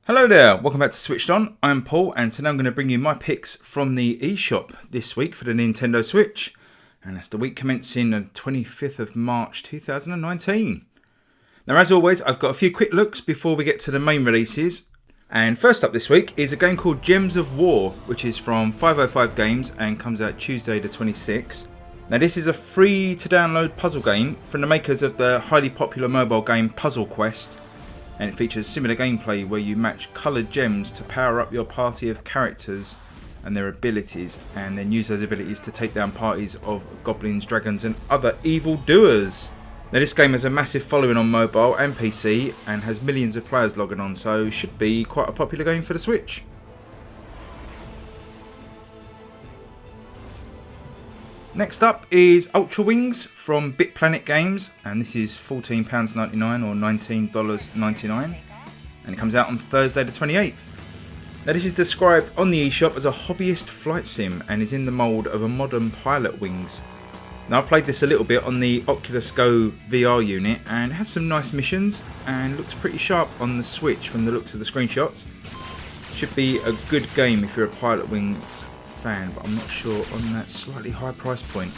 Hello there, welcome back to Switched On. I'm Paul and today I'm going to bring you my picks from the eShop this week for the Nintendo Switch. And that's the week commencing the 25th of March 2019. Now as always, I've got a few quick looks before we get to the main releases. And first up this week is a game called Gems of War, which is from 505 Games and comes out Tuesday the 26th. Now this is a free to download puzzle game from the makers of the highly popular mobile game Puzzle Quest. And it features similar gameplay where you match coloured gems to power up your party of characters and their abilities, and then use those abilities to take down parties of goblins, dragons and other evil doers. Now this game has a massive following on mobile and PC and has millions of players logging on, so should be quite a popular game for the Switch. Next up is Ultrawings from Bit Planet Games, and this is £14.99 or $19.99, and it comes out on Thursday the 28th. Now this is described on the eShop as a hobbyist flight sim and is in the mould of a modern pilot wings. Now I've played this a little bit on the Oculus Go VR unit and it has some nice missions and looks pretty sharp on the Switch from the looks of the screenshots. Should be a good game if you're a pilot wings fan, but I'm not sure on that slightly high price point.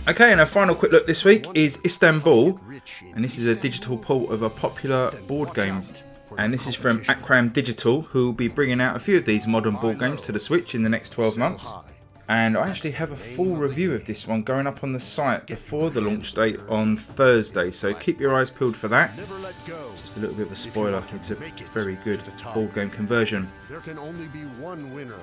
Okay, and our final quick look this week is Istanbul, and this is a digital port of a popular board game, and this is from Akram Digital, who will be bringing out a few of these modern board games to the Switch in the next 12 months. And I actually have a full review of this one going up on the site before the launch date on Thursday, so keep your eyes peeled for that. Just a little bit of a spoiler, it's a very good board game conversion. There can only be one winner,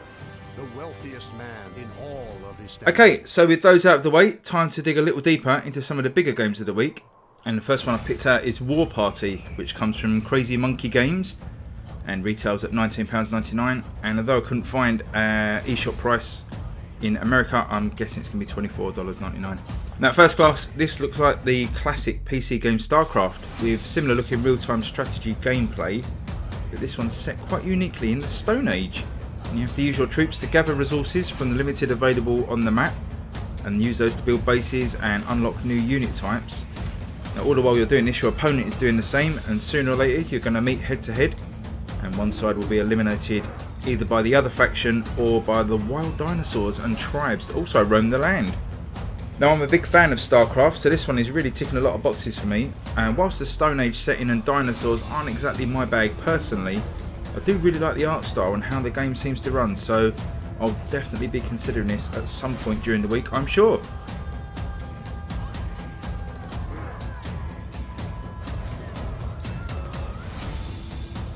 the wealthiest man in all of Istanbul. Okay, so with those out of the way, time to dig a little deeper into some of the bigger games of the week. And the first one I've picked out is War Party, which comes from Crazy Monkey Games and retails at £19.99. And although I couldn't find an eShop price in America, I'm guessing it's going to be $24.99. Now at first class, this looks like the classic PC game StarCraft with similar looking real-time strategy gameplay, but this one's set quite uniquely in the Stone Age. And you have to use your troops to gather resources from the limited available on the map and use those to build bases and unlock new unit types. Now all the while you're doing this, your opponent is doing the same, and sooner or later you're going to meet head to head, and one side will be eliminated either by the other faction or by the wild dinosaurs and tribes that also roam the land. Now I'm a big fan of StarCraft, so this one is really ticking a lot of boxes for me, and whilst the Stone Age setting and dinosaurs aren't exactly my bag personally, I do really like the art style and how the game seems to run, so I'll definitely be considering this at some point during the week, I'm sure.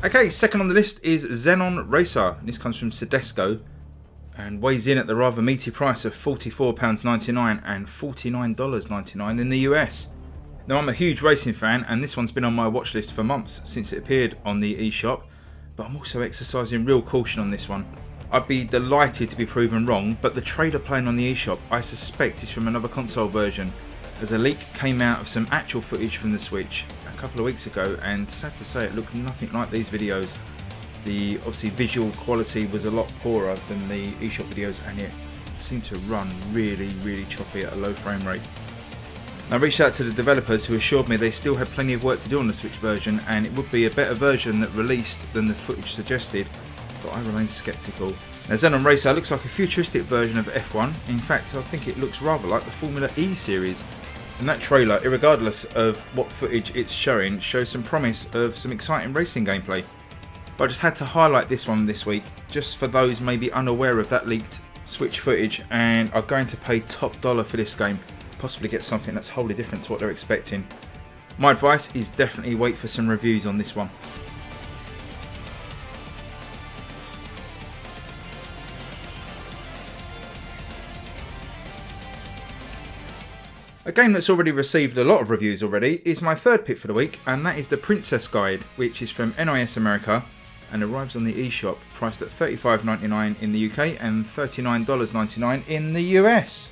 Okay, second on the list is Xenon Racer. This comes from Soedesco and weighs in at the rather meaty price of £44.99 and $49.99 in the US. Now I'm a huge racing fan and this one's been on my watch list for months since it appeared on the eShop, but I'm also exercising real caution on this one. I'd be delighted to be proven wrong, but the trailer playing on the eShop I suspect is from another console version, as a leak came out of some actual footage from the Switch a couple of weeks ago, and sad to say it looked nothing like these videos. The obviously visual quality was a lot poorer than the eShop videos, and it seemed to run really choppy at a low frame rate. I reached out to the developers who assured me they still had plenty of work to do on the Switch version and it would be a better version that released than the footage suggested, but I remain sceptical. Now Xenon Racer looks like a futuristic version of F1, in fact I think it looks rather like the Formula E series. And that trailer, irregardless of what footage it's showing, shows some promise of some exciting racing gameplay. But I just had to highlight this one this week, just for those maybe unaware of that leaked Switch footage and are going to pay top dollar for this game, possibly get something that's wholly different to what they're expecting. My advice is definitely wait for some reviews on this one. A game that's already received a lot of reviews already is my third pick for the week, and that is The Princess Guide, which is from NIS America and arrives on the eShop, priced at $35.99 in the UK and $39.99 in the US.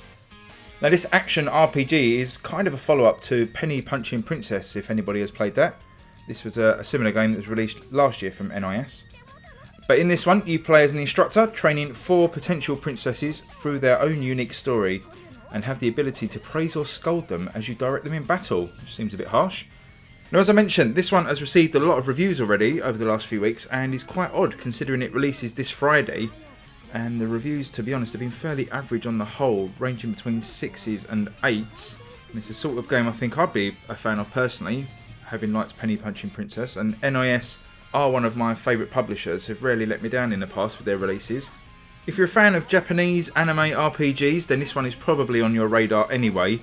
Now this action RPG is kind of a follow-up to Penny Punching Princess, if anybody has played that. This was a similar game that was released last year from NIS. But in this one, you play as an instructor training 4 potential princesses through their own unique story. and have the ability to praise or scold them as you direct them in battle, which seems a bit harsh. Now, as I mentioned, this one has received a lot of reviews already over the last few weeks and is quite odd considering it releases this Friday, and the reviews, to be honest, have been fairly average on the whole, ranging between 6s and 8s. And it's the sort of game I think I'd be a fan of personally, having liked Penny Punching Princess, and NIS are one of my favourite publishers, have rarely let me down in the past with their releases. If you're a fan of Japanese anime RPGs, then this one is probably on your radar anyway,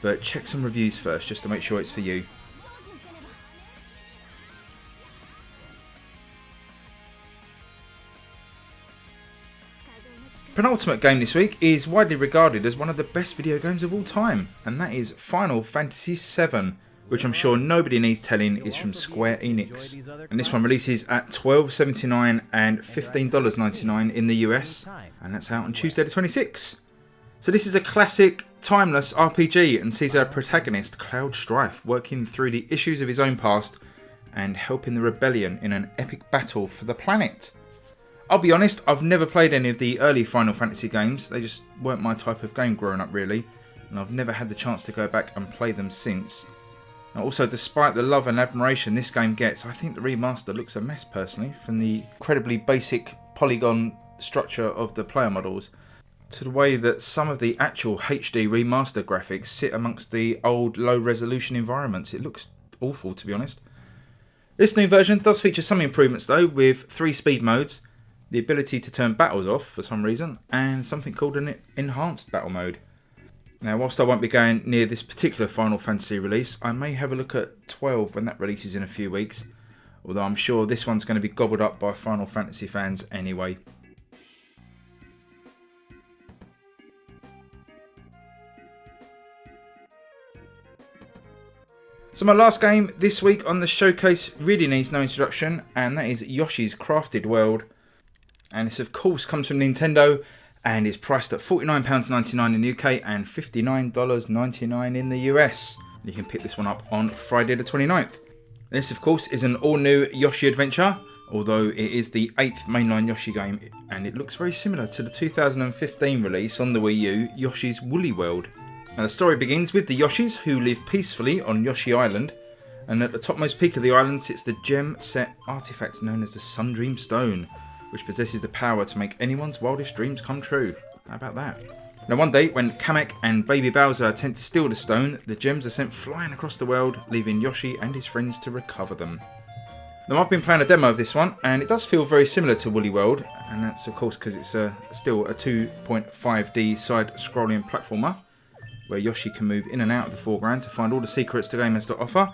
but check some reviews first just to make sure it's for you. Penultimate game this week is widely regarded as one of the best video games of all time, and that is Final Fantasy VII, which I'm sure nobody needs telling is from Square Enix. And this one releases at $12.79 and $15.99 in the US, and that's out on Tuesday the 26th. So this is a classic, timeless RPG and sees our protagonist, Cloud Strife, working through the issues of his own past and helping the rebellion in an epic battle for the planet. I'll be honest, I've never played any of the early Final Fantasy games. They just weren't my type of game growing up really, and I've never had the chance to go back and play them since. Now also, despite the love and admiration this game gets, I think the remaster looks a mess personally, from the incredibly basic polygon structure of the player models to the way that some of the actual HD remaster graphics sit amongst the old low resolution environments. It looks awful, to be honest. This new version does feature some improvements though, with 3 speed modes, the ability to turn battles off for some reason, and something called an enhanced battle mode. Now, whilst I won't be going near this particular Final Fantasy release, I may have a look at 12 when that releases in a few weeks, although I'm sure this one's going to be gobbled up by Final Fantasy fans anyway. So my last game this week on the showcase really needs no introduction, and that is Yoshi's Crafted World. And this of course comes from Nintendo and is priced at £49.99 in the UK and $59.99 in the US. You can pick this one up on Friday the 29th. This of course is an all new Yoshi adventure, although it is the 8th mainline Yoshi game, and it looks very similar to the 2015 release on the Wii U, Yoshi's Woolly World. Now the story begins with the Yoshis, who live peacefully on Yoshi Island, and at the topmost peak of the island sits the gem-set artifact known as the Sundream Stone, which possesses the power to make anyone's wildest dreams come true. How about that? Now one day, when Kamek and Baby Bowser attempt to steal the stone, the gems are sent flying across the world, leaving Yoshi and his friends to recover them. Now I've been playing a demo of this one, and it does feel very similar to Woolly World, and that's of course because it's still a 2.5D side-scrolling platformer, where Yoshi can move in and out of the foreground to find all the secrets the game has to offer.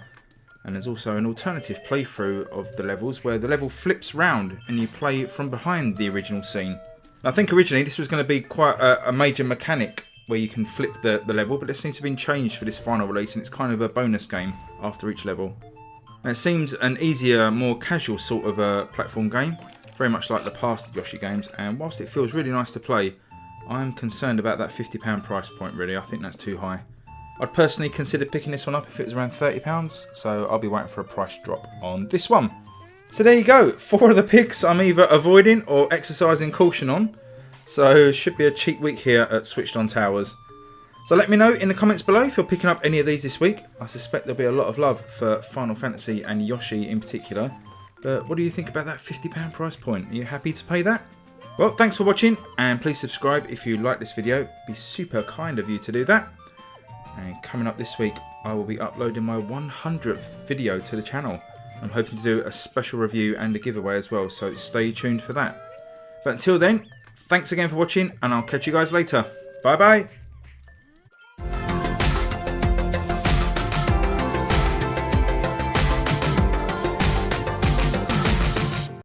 And there's also an alternative playthrough of the levels where the level flips round and you play from behind the original scene. I think originally this was going to be quite a major mechanic where you can flip the level, but it seems to have been changed for this final release, and it's kind of a bonus game after each level. Now, it seems an easier, more casual sort of a platform game, very much like the past Yoshi games, and whilst it feels really nice to play, I'm concerned about that £50 price point really. I think that's too high. I'd personally consider picking this one up if it was around £30, so I'll be waiting for a price drop on this one. So there you go, 4 of the picks I'm either avoiding or exercising caution on, so it should be a cheap week here at Switched On Towers. So let me know in the comments below if you're picking up any of these this week. I suspect there'll be a lot of love for Final Fantasy and Yoshi in particular, but what do you think about that £50 price point? Are you happy to pay that? Well, thanks for watching, and please subscribe if you like this video. It'd be super kind of you to do that. And coming up this week, I will be uploading my 100th video to the channel. I'm hoping to do a special review and a giveaway as well, so stay tuned for that. But until then, thanks again for watching, and I'll catch you guys later. Bye bye!